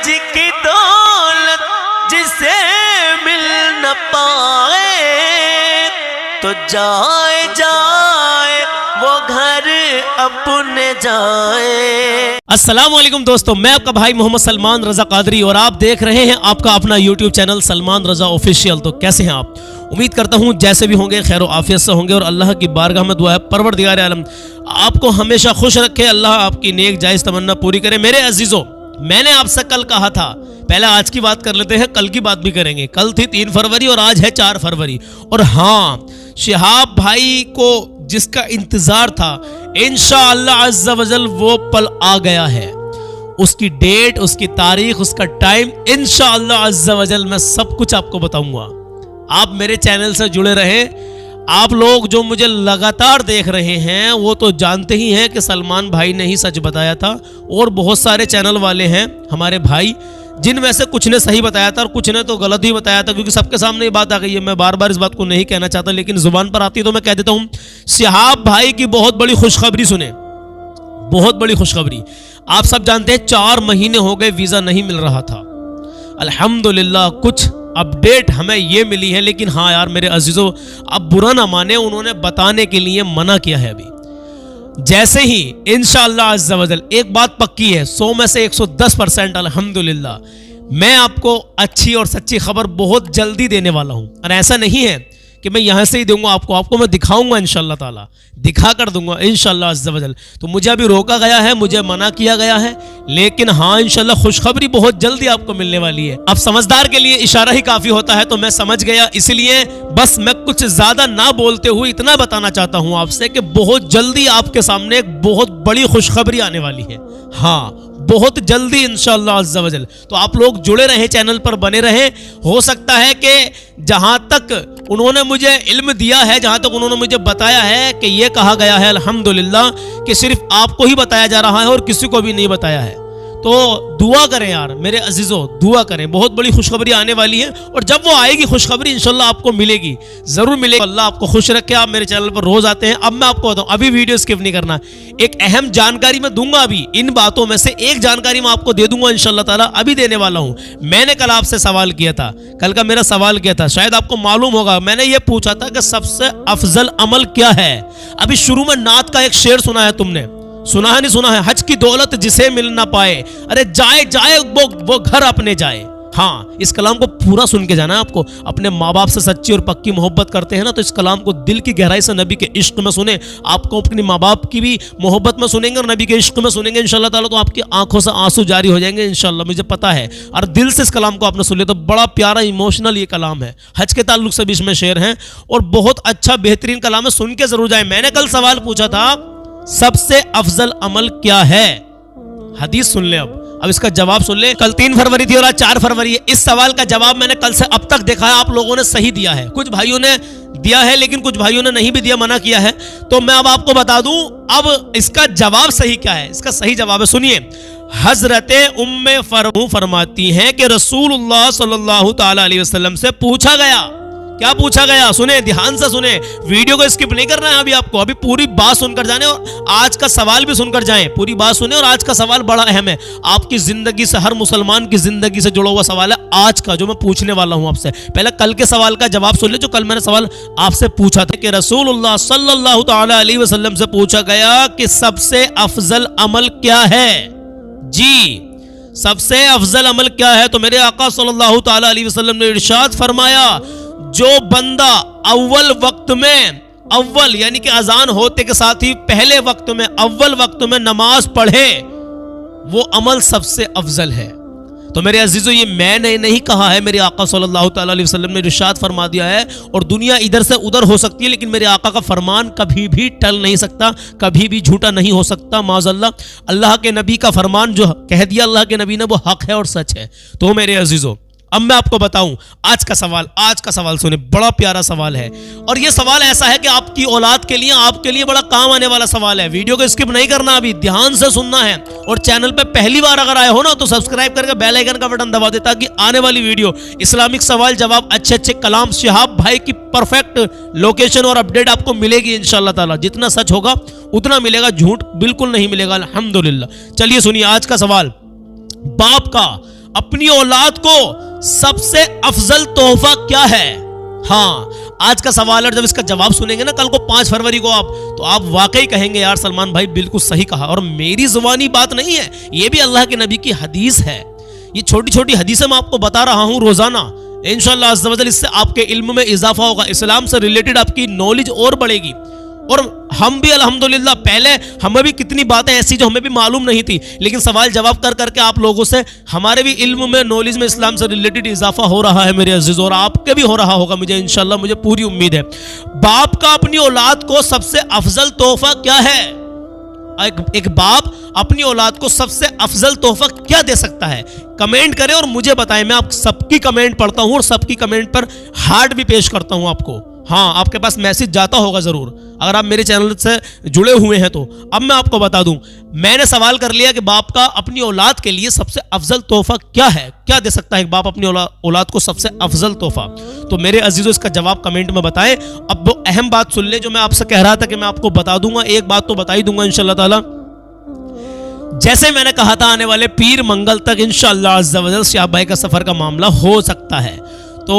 جی کی دولت جسے مل نہ پائے تو جائے جائے وہ گھر اپنے جائے۔ السلام علیکم دوستو، میں آپ کا بھائی محمد سلمان رضا قادری اور آپ دیکھ رہے ہیں آپ کا اپنا یوٹیوب چینل سلمان رضا آفیشیل۔ تو کیسے ہیں آپ؟ امید کرتا ہوں جیسے بھی ہوں گے خیر و عافیت سے ہوں گے، اور اللہ کی بارگاہ میں دعا ہے پروردگار عالم آپ کو ہمیشہ خوش رکھے، اللہ آپ کی نیک جائز تمنا پوری کرے۔ میرے عزیزوں، میں نے آپ سے کل کہا تھا، پہلے آج کی بات کر لیتے ہیں، کل کی بات بھی کریں گے۔ کل تھی 3 فروری اور آج ہے 4 فروری، اور ہاں شہاب بھائی کو جس کا انتظار تھا انشاءاللہ عز و جل وہ پل آ گیا ہے۔ اس کی ڈیٹ، اس کی تاریخ، اس کا ٹائم انشاءاللہ عز و جل میں سب کچھ آپ کو بتاؤں گا۔ آپ میرے چینل سے جڑے رہیں۔ آپ لوگ جو مجھے لگاتار دیکھ رہے ہیں وہ تو جانتے ہی ہیں کہ سلمان بھائی نے ہی سچ بتایا تھا، اور بہت سارے چینل والے ہیں ہمارے بھائی جن میں سے کچھ نے صحیح بتایا تھا اور کچھ نے تو غلط ہی بتایا تھا، کیونکہ سب کے سامنے یہ بات آ گئی ہے۔ میں بار بار اس بات کو نہیں کہنا چاہتا، لیکن زبان پر آتی ہے تو میں کہہ دیتا ہوں۔ شہاب بھائی کی بہت بڑی خوشخبری سنیں، بہت بڑی خوشخبری۔ آپ سب جانتے ہیں 4 مہینے ہو گئے ویزا نہیں مل رہا تھا۔ الحمدللہ کچھ اپڈیٹ ہمیں یہ ملی ہے، لیکن ہاں یار میرے عزیزوں، اب برا نہ مانے، انہوں نے بتانے کے لیے منع کیا ہے۔ ابھی جیسے ہی انشاءاللہ عز و جل ایک بات پکی ہے، 100 میں سے 110% الحمدللہ میں آپ کو اچھی اور سچی خبر بہت جلدی دینے والا ہوں۔ اور ایسا نہیں ہے کہ میں یہاں سے ہی دوں گا آپ کو میں دکھاؤں گا، انشاءاللہ تعالی دکھا کر دوں گا انشاءاللہ عز و جل۔ تو مجھے ابھی روکا گیا ہے، مجھے منع کیا گیا ہے، لیکن ہاں انشاءاللہ خوشخبری بہت جلدی آپ کو ملنے والی ہے۔ اب سمجھدار کے لیے اشارہ ہی کافی ہوتا ہے، تو میں سمجھ گیا، اس لیے بس میں کچھ زیادہ نہ بولتے ہوئے اتنا بتانا چاہتا ہوں آپ سے کہ بہت جلدی آپ کے سامنے ایک بہت بڑی خوشخبری آنے والی ہے۔ ہاں بہت جلدی انشاءاللہ عز و جل۔ تو آپ لوگ جڑے رہیں، چینل پر بنے رہیں۔ ہو سکتا ہے کہ جہاں تک انہوں نے مجھے علم دیا ہے، جہاں تک انہوں نے مجھے بتایا ہے کہ یہ کہا گیا ہے الحمدللہ کہ صرف آپ کو ہی بتایا جا رہا ہے اور کسی کو بھی نہیں بتایا ہے۔ تو دعا کریں یار میرے عزیزوں، دعا کریں، بہت بڑی خوشخبری آنے والی ہے، اور جب وہ آئے گی خوشخبری انشاءاللہ آپ کو ملے گی، ضرور ملے گی۔ اللہ آپ کو خوش رکھے۔ آپ میرے چینل پر روز آتے ہیں۔ اب میں آپ کو بتاؤں، ابھی ویڈیو اسکپ نہیں کرنا، ایک اہم جانکاری میں دوں گا۔ ابھی ان باتوں میں سے ایک جانکاری میں آپ کو دے دوں گا انشاءاللہ تعالی، ابھی دینے والا ہوں۔ میں نے کل آپ سے سوال کیا تھا، کل کا میرا سوال کیا تھا، شاید آپ کو معلوم ہوگا، میں نے یہ پوچھا تھا کہ سب سے افضل عمل کیا ہے۔ ابھی شروع میں نعت کا ایک شعر سنا ہے، تم نے سنا ہے نہیں سنا ہے؟ حج کی دولت جسے مل نہ پائے، ارے جائے جائے وہ گھر اپنے جائے۔ ہاں اس کلام کو پورا سن کے جانا ہے آپ کو۔ اپنے ماں باپ سے سچی اور پکی محبت کرتے ہیں نا، تو اس کلام کو دل کی گہرائی سے نبی کے عشق میں سنیں۔ آپ کو اپنی ماں باپ کی بھی محبت میں سنیں گے اور نبی کے عشق میں سنیں گے انشاءاللہ تعالی، تو آپ کی آنکھوں سے آنسو جاری ہو جائیں گے انشاءاللہ، مجھے پتا ہے۔ اور دل سے اس کلام کو آپ نے سن لیا تو بڑا پیارا ایموشنل یہ کلام ہے، حج کے تعلق سے بھی اس میں شعر ہیں، اور بہت اچھا بہترین کلام ہے، سن کے ضرور جائیں۔ میں نے کل سوال پوچھا تھا سب سے افضل عمل کیا ہے، حدیث سن لیں۔ اب اس کا جواب سن لیں۔ کل 3 فروری تھی اور آج 4 فروری ہے۔ اس سوال کا جواب میں نے کل سے اب تک دیکھا ہے آپ لوگوں نے صحیح دیا ہے، کچھ بھائیوں نے دیا ہے لیکن کچھ بھائیوں نے نہیں بھی دیا، منع کیا ہے۔ تو میں اب آپ کو بتا دوں اب اس کا جواب صحیح کیا ہے۔ اس کا صحیح جواب ہے، سنیے۔ حضرت ام فرماتی ہیں کہ رسول اللہ صلی اللہ تعالی علیہ وسلم سے پوچھا گیا، کیا پوچھا گیا؟ سنیں دھیان سے سنیں، ویڈیو کو اسکپ نہیں کرنا ہے ابھی آپ کو، ابھی پوری بات سن کر جانے، اور آج کا سوال بھی سن کر جائیں، پوری بات سنیں۔ اور آج کا سوال بڑا اہم ہے، آپ کی زندگی سے، ہر مسلمان کی زندگی سے جڑا ہوا سوال ہے آج کا جو میں پوچھنے والا ہوں آپ سے۔ پہلے کل کے سوال کا جواب سن لیں، جو کل میں نے سوال آپ سے پوچھا تھا کہ رسول اللہ صلی اللہ تعالی علیہ وسلم سے پوچھا گیا کہ سب سے افضل عمل کیا ہے؟ جی سب سے افضل عمل کیا ہے؟ تو میرے آقا صلی اللہ تعالی علیہ وسلم نے ارشاد فرمایا، جو بندہ اول وقت میں، اول یعنی کہ اذان ہوتے کے ساتھ ہی پہلے وقت میں، اول وقت میں نماز پڑھے، وہ عمل سب سے افضل ہے۔ تو میرے عزیزو یہ میں نے نہیں کہا ہے، میرے آقا صلی اللہ تعالی علیہ وسلم نے ارشاد فرما دیا ہے، اور دنیا ادھر سے ادھر ہو سکتی ہے لیکن میرے آقا کا فرمان کبھی بھی ٹل نہیں سکتا، کبھی بھی جھوٹا نہیں ہو سکتا معاذ اللہ۔ اللہ کے نبی کا فرمان جو کہہ دیا اللہ کے نبی نے وہ حق ہے اور سچ ہے۔ تو میرے عزیزو اب میں آپ کو بتاؤں آج کا سوال سنیں، بڑا پیارا سوال ہے، اور یہ سوال ایسا ہے کہ آپ کی اولاد کے لیے، آپ کے لیے بڑا کام آنے والا سوال ہے۔ ویڈیو کو اسکپ نہیں کرنا، ابھی دھیان سے سننا ہے، اور چینل پہ پہلی بار اگر آئے ہو نا تو سبسکرائب کر کے بیل آئیکن کا بٹن دبا دے تاکہ آنے والی ویڈیو اسلامک سوال جواب، اچھے اچھے کلام، شہاب بھائی کی پرفیکٹ لوکیشن اور اپڈیٹ آپ کو ملے گی انشاءاللہ تعالی۔ جتنا سچ ہوگا اتنا ملے گا، جھوٹ بالکل نہیں ملے گا الحمدللہ۔ چلیے سنیے آج کا سوال۔ باپ کا اپنی اولاد کو سب سے افضل تحفہ کیا ہے؟ ہاں، آج کا سوال ہے، جب اس کا جواب سنیں گے نا کل کو 5 فروری کو تو آپ واقعی کہیں گے یار سلمان بھائی بالکل صحیح کہا، اور میری زبانی بات نہیں ہے، یہ بھی اللہ کے نبی کی حدیث ہے۔ یہ چھوٹی چھوٹی حدیثیں میں آپ کو بتا رہا ہوں روزانہ، انشاءاللہ عز و جل اس سے آپ کے علم میں اضافہ ہوگا، اسلام سے ریلیٹڈ آپ کی نالج اور بڑھے گی۔ اور ہم بھی الحمدللہ پہلے ہمیں بھی کتنی باتیں ایسی جو ہمیں بھی معلوم نہیں تھی، لیکن سوال جواب کر کر کے آپ لوگوں سے ہمارے بھی علم میں نالج میں اسلام سے ریلیٹڈ اضافہ ہو رہا ہے میرے عزیز، اور آپ کے بھی ہو رہا ہوگا مجھے انشاءاللہ، مجھے پوری امید ہے۔ باپ کا اپنی اولاد کو سب سے افضل تحفہ کیا ہے؟ ایک باپ اپنی اولاد کو سب سے افضل تحفہ کیا دے سکتا ہے؟ کمنٹ کریں اور مجھے بتائیں، میں آپ سب کی کمنٹ پڑھتا ہوں اور سب کی کمنٹ پر ہارٹ بھی پیش کرتا ہوں آپ کو۔ ہاں، آپ کے پاس میسج جاتا ہوگا ضرور اگر آپ میرے چینل سے جڑے ہوئے ہیں تو۔ اب میں آپ کو بتا دوں، میں نے سوال کر لیا کہ باپ کا اپنی اولاد کے لیے سب سے افضل تحفہ کیا ہے، کیا دے سکتا ہے ایک باپ اپنی اولاد کو سب سے افضل تحفہ؟ تو میرے عزیزوں اس کا جواب کمنٹ میں بتائیں۔ اب وہ اہم بات سن لیں جو میں آپ سے کہہ رہا تھا کہ میں آپ کو بتا دوں گا، ایک بات تو بتا ہی دوں گا انشاءاللہ تعالی۔ جیسے میں نے کہا تھا آنے والے پیر منگل تک انشاءاللہ عز و جل شہاب بھائی کا سفر کا معاملہ ہو سکتا ہے، تو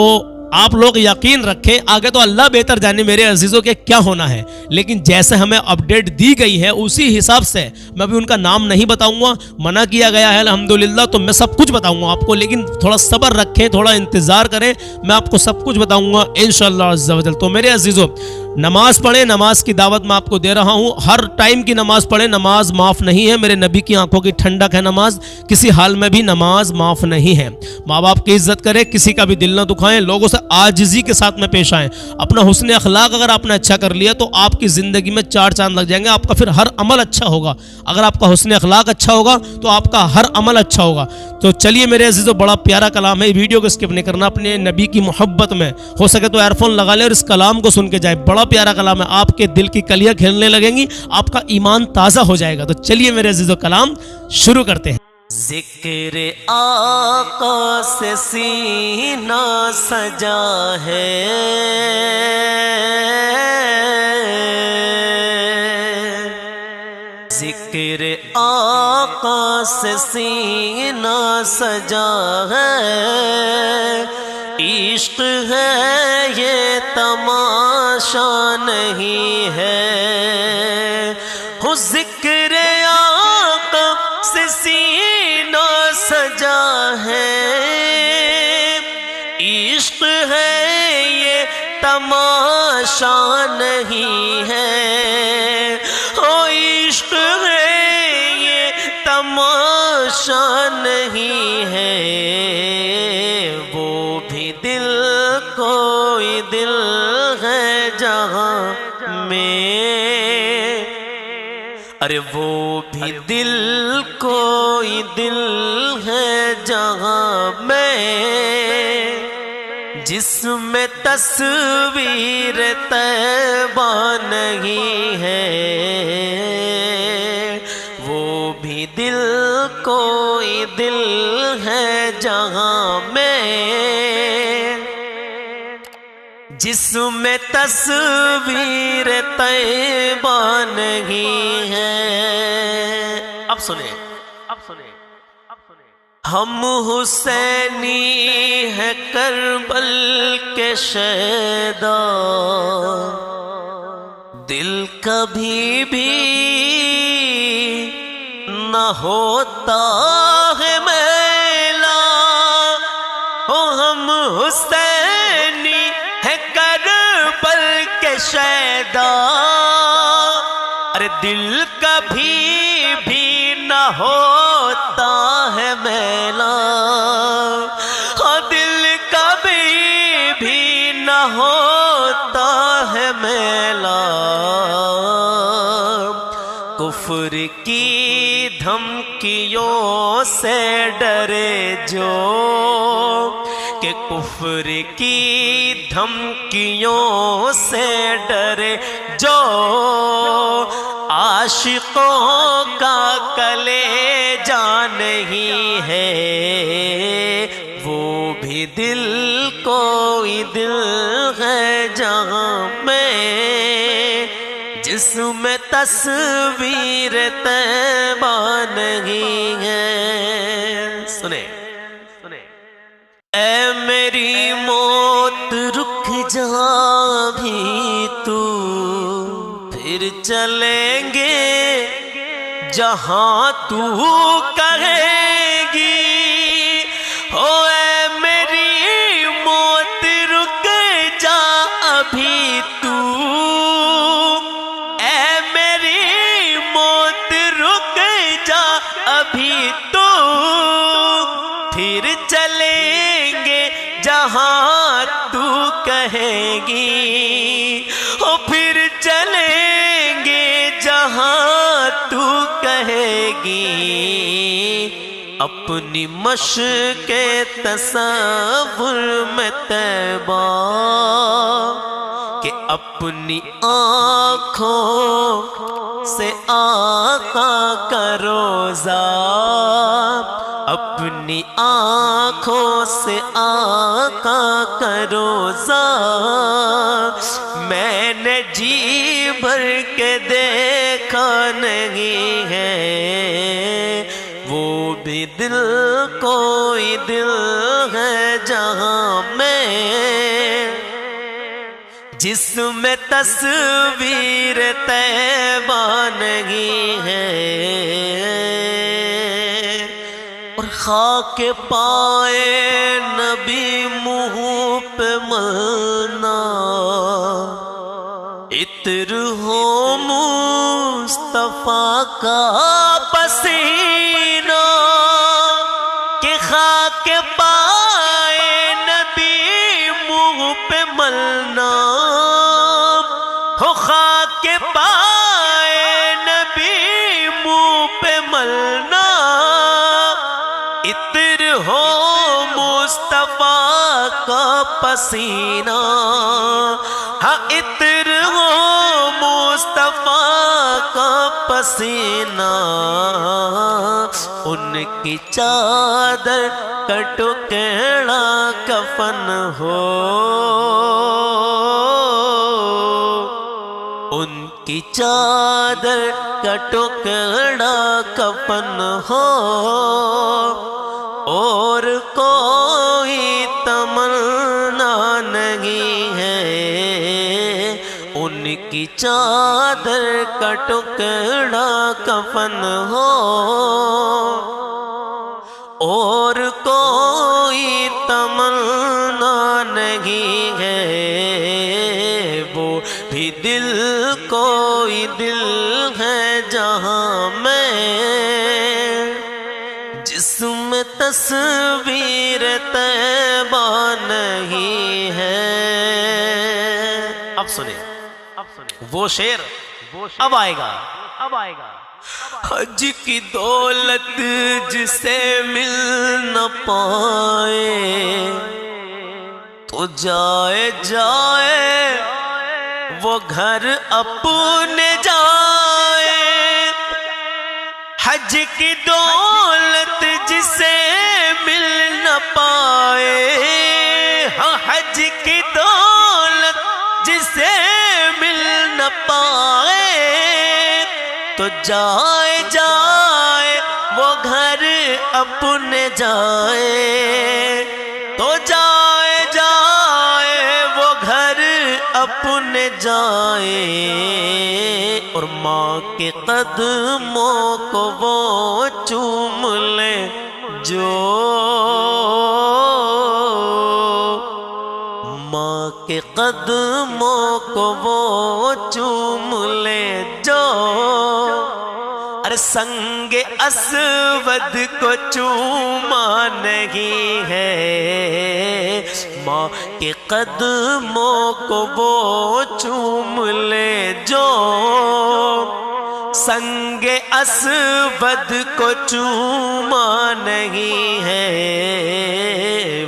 آپ لوگ یقین رکھیں، آگے تو اللہ بہتر جانے میرے عزیزوں کے کیا ہونا ہے، لیکن جیسے ہمیں اپڈیٹ دی گئی ہے اسی حساب سے میں بھی ان کا نام نہیں بتاؤں گا، منع کیا گیا ہے الحمدللہ، تو میں سب کچھ بتاؤں گا آپ کو، لیکن تھوڑا صبر رکھیں، تھوڑا انتظار کریں، میں آپ کو سب کچھ بتاؤں گا انشاءاللہ عز و جل۔ تو میرے عزیزوں نماز پڑھیں، نماز کی دعوت میں آپ کو دے رہا ہوں، ہر ٹائم کی نماز پڑھیں، نماز معاف نہیں ہے، میرے نبی کی آنکھوں کی ٹھنڈک ہے نماز، کسی حال میں بھی نماز معاف نہیں ہے۔ ماں باپ کی عزت کریں، کسی کا بھی دل نہ دکھائیں، لوگوں سے عاجزی کے ساتھ میں پیش آئیں، اپنا حسن اخلاق اگر آپ نے اچھا کر لیا تو آپ کی زندگی میں 4 چاند لگ جائیں گے، آپ کا پھر ہر عمل اچھا ہوگا، اگر آپ کا حسن اخلاق اچھا ہوگا تو آپ کا ہر عمل اچھا ہوگا۔ تو چلیے میرے عزیزوں، بڑا پیارا کلام ہے، ویڈیو کو اسکپ نہیں کرنا، اپنے نبی کی محبت میں ہو سکے تو ایئر فون لگا لیں اور اس کلام کو سن کے جائیں، بڑا پیارا کلام ہے، آپ کے دل کی کلیاں کھیلنے لگیں گی، آپ کا ایمان تازہ ہو جائے گا۔ تو چلیے میرے عزیزوں کلام شروع کرتے ہیں۔ ذکر آقا سے سینہ سجا ہے، ذکر آقا سے سینہ سجا ہے، عشق ہے یہ تماشا نہیں ہے، ہو ذکر آقا سے سینہ سجا ہے، عشق ہے یہ تماشا نہیں ہے، ہو عشق ہے یہ تماشا نہیں ہے، وہ بھی دل کوئی دل ہے جہاں میں، ارے وہ بھی دل کوئی دل ہے جہاں میں، جس میں تصویر طیبہ نہیں ہے، وہ بھی دل کوئی دل ہے جہاں میں، جس میں تصویر طیبہ نہیں ہے۔ اب سنیں، ہم حسینی ہے کربل کے شیدا، دل کبھی بھی نہ ہوتا ہے میلا، ہم حسینی ہے کربل کے شیدا، ارے دل کبھی بھی نہ ہوتا ہے میلا، ہاں دل کبھی بھی نہ ہوتا ہے میلا، کفر کی دھمکیوں سے ڈرے جو، کہ کفر کی دھمکیوں سے ڈرے جو، عاشقوں کا کلیجہ نہیں ہے، وہ بھی دل کوئی دل ہے جہاں میں، جس میں تصویر طیبہ نہیں ہے. سنیں اے میری موت رک جا بھی تو، پھر چلیں گے جہاں تو کہے گی. او اے میری موت رک جا ابھی تو، اے میری موت رک جا ابھی تو، پھر چلیں گے جہاں تو کہے گی. او پھر چلیں گے جہاں تو کہے گی. اپنی مشق تصور میں طیبہ کہ اپنی آنکھوں سے آقا کا روضہ، اپنی آنکھوں سے آقا کا روضہ میں نے جی بھر کے دیکھا نہیں ہے. وہ بھی دل کوئی دل ہے جہاں میں، جس میں تصویر طیبہ نہیں ہے. اور خاک پائے نبی منہ پہ ملنا، عطر ہو مصطفیٰ کا پسینہ کہ خاک پائے نبی منہ پہ ملنا، ہو خاک پائے نبی منہ پہ ملنا، عطر ہو مصطفیٰ کا پسینہ. ہاں عطر ہو مصطفیٰ کا پسینہ. ان کی چادر کا ٹکڑا کفن ہو، ان کی چادر کا ٹکڑا کفن ہو. اور کوئی تمنا نہیں ہے، ان کی چادر کا ٹکڑا کفن ہو. اور کوئی تمنا نہیں ہے، وہ بھی دل کوئی دل ہے جہاں میں، جس میں تصویر طیبہ نہیں ہے. اب سنیں وہ شعر اب آئے گا. حج کی دولت جسے مل نہ پائے تو جائے جائے وہ گھر اپنے جائے. حج کی دولت جسے مل نہ پائے، ہاں حج کی دولت جسے مل نہ پائے تو جائے جائے وہ گھر اپنے جائے. تو جائے جائے وہ گھر اپنے جائے. اور ماں کے قدموں کو وہ چوم لے جو، ماں کے قدموں کو وہ چوم لے جو. ارے سنگ اسود کو چوما نہیں ہے، ماں کے قدموں کو وہ چوم لے جو. سنگ اسود کو چوما نہیں ہے،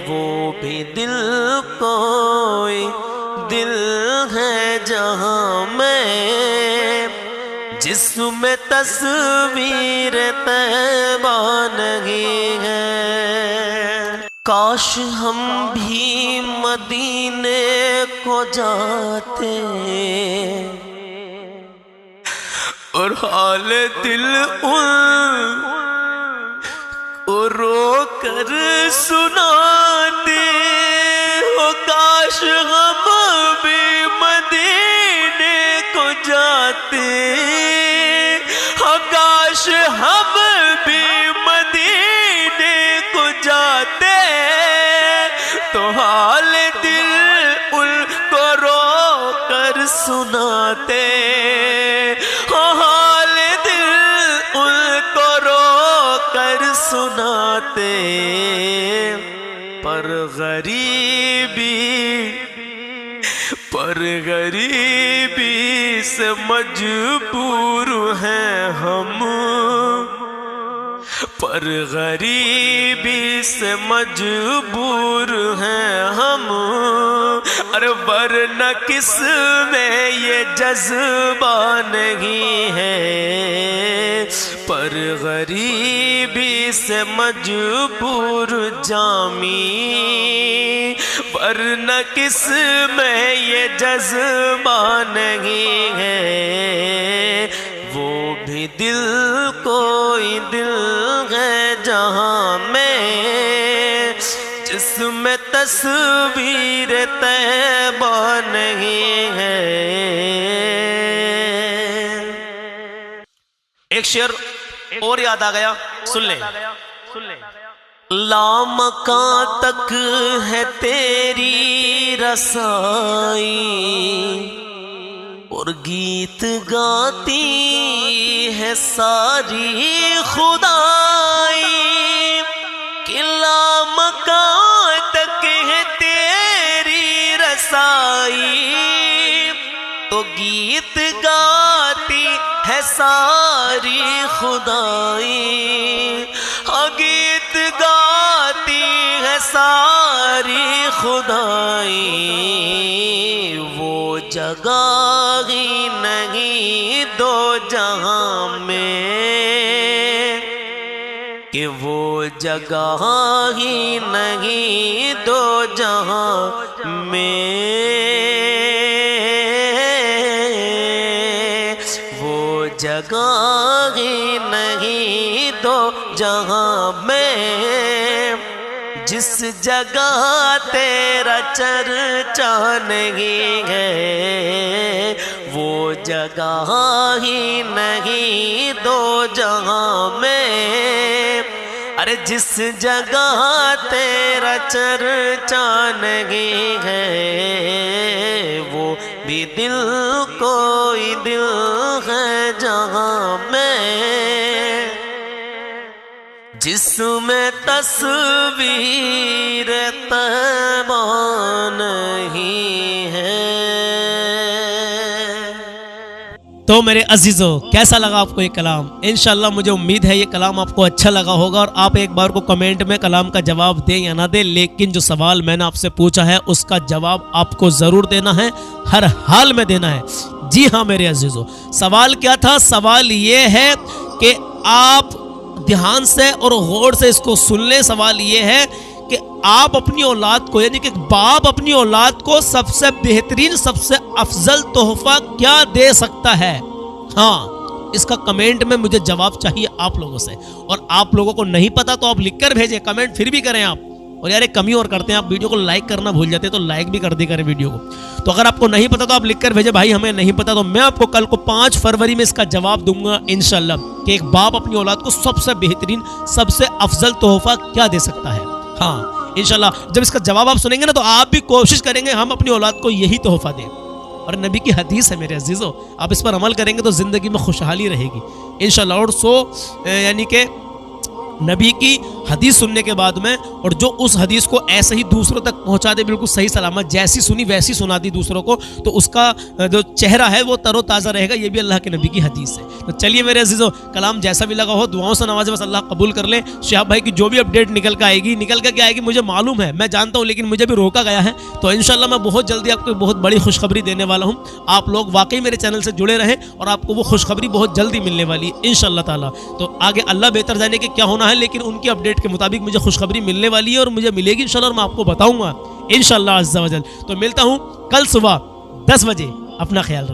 وہ بھی دل کوئی دل ہے جہاں میں، جس میں تصویر طیبہ نہیں ہے. کاش ہم بھی مدینے کو جاتے، اور حال دل ان کو رو کر سناتے ہو، کاش ہم بھی مدینے کو جاتے، ہاں کاش ہم بھی مدینے کو جاتے، تو حال دل ان کو رو کر سناتے، حال دل ان کو رو کر سناتے، پر غریبی سے مجبور ہیں ہم، پر غریبی سے مجبور ہیں ہم، ارے ورنہ کس میں یہ جذبہ نہیں ہے، پر غریبی سے مجبور جامی، ورنہ کس میں یہ جذبہ نہیں ہے، وہ بھی دل کوئی دل ہے جہاں میں، جس میں تصویر طیبہ نہیں ہے۔ ایک شعر اور یاد آ گیا، سن لیں۔ لامکاں تک ہے تیری رسائی، اور گیت گاتی ہے ساری خدائی، کہ لامکاں تک ہے تیری رسائی، تو گیت گاتی ہے ساری خدائی، گیت گاتی ہے ساری خدائی، وہ جگہ ہی نہیں دو جہاں میں، کہ وہ جگہ ہی نہیں دو جہاں میں، وہ جگہ ہی نہیں دو جہاں میں، جس جگہ تیرا چرچا نہیں ہے، وہ جگہ ہی نہیں دو جہاں میں، ارے جس جگہ تیرا چرچا نہیں ہے، وہ بھی دل کوئی دل ہے جہاں میں، جس میں تصویر طیبہ نہیں ہے۔ تو میرے عزیزو، کیسا لگا آپ کو یہ کلام؟ انشاءاللہ مجھے امید ہے یہ کلام آپ کو اچھا لگا ہوگا، اور آپ ایک بار کو کمنٹ میں کلام کا جواب دیں یا نہ دیں، لیکن جو سوال میں نے آپ سے پوچھا ہے اس کا جواب آپ کو ضرور دینا ہے، ہر حال میں دینا ہے۔ جی ہاں میرے عزیزو، سوال کیا تھا؟ سوال یہ ہے کہ آپ دھیان سے اور غور سے اس کو سن لیں۔ سوال یہ ہے کہ آپ اپنی اولاد کو، یعنی کہ باپ اپنی اولاد کو سب سے بہترین، سب سے افضل تحفہ کیا دے سکتا ہے؟ ہاں، اس کا کمنٹ میں مجھے جواب چاہیے آپ لوگوں سے، اور آپ لوگوں کو نہیں پتا تو آپ لکھ کر بھیجیں، کمنٹ پھر بھی کریں آپ۔ اور یار ایک کمی اور کرتے ہیں، آپ ویڈیو کو لائک کرنا بھول جاتے ہیں، تو لائک بھی کر دی کریں ویڈیو کو۔ تو اگر آپ کو نہیں پتا تو آپ لکھ کر بھیجیں، بھائی ہمیں نہیں پتا، تو میں آپ کو کل کو 5 فروری میں اس کا جواب دوں گا انشاءاللہ، کہ ایک باپ اپنی اولاد کو سب سے بہترین، سب سے افضل تحفہ کیا دے سکتا ہے۔ ہاں انشاءاللہ جب اس کا جواب آپ سنیں گے نا، تو آپ بھی کوشش کریں گے ہم اپنی اولاد کو یہی تحفہ دیں۔ اور نبی کی حدیث ہے میرے عزیزو، آپ اس پر عمل کریں گے تو زندگی میں خوشحالی رہے گی انشاءاللہ۔ اور یعنی کہ نبی کی حدیث سننے کے بعد میں، اور جو اس حدیث کو ایسے ہی دوسروں تک پہنچا دے بالکل صحیح سلامت، جیسی سنی ویسی سنا دی دوسروں کو، تو اس کا جو چہرہ ہے وہ تر و تازہ رہے گا۔ یہ بھی اللہ کے نبی کی حدیث ہے۔ تو چلیے میرے عزیزو، کلام جیسا بھی لگا ہو دعاؤں سے نوازے، بس اللہ قبول کر لے۔ شہاب بھائی کی جو بھی اپڈیٹ نکل کے آئے گی، نکل کے کیا آئے گی مجھے معلوم ہے، میں جانتا ہوں، لیکن مجھے بھی روکا گیا ہے، تو انشاءاللہ میں بہت جلدی آپ کو بہت بڑی خوشخبری دینے والا ہوں۔ آپ لوگ واقعی میرے چینل سے جڑے رہیں، اور آپ کو وہ خوشخبری بہت جلدی ملنے والی ہے انشاءاللہ تعالیٰ۔ تو آگے اللہ بہتر جانے کہ کیا ہونا ہے، لیکن ان کی اپڈیٹ کے مطابق مجھے خوشخبری ملنے والی ہے، اور مجھے ملے گی انشاءاللہ، اور میں آپ کو بتاؤں گا انشاءاللہ عز و جل۔ تو ملتا ہوں کل صبح 10 بجے، اپنا خیال رکھیں۔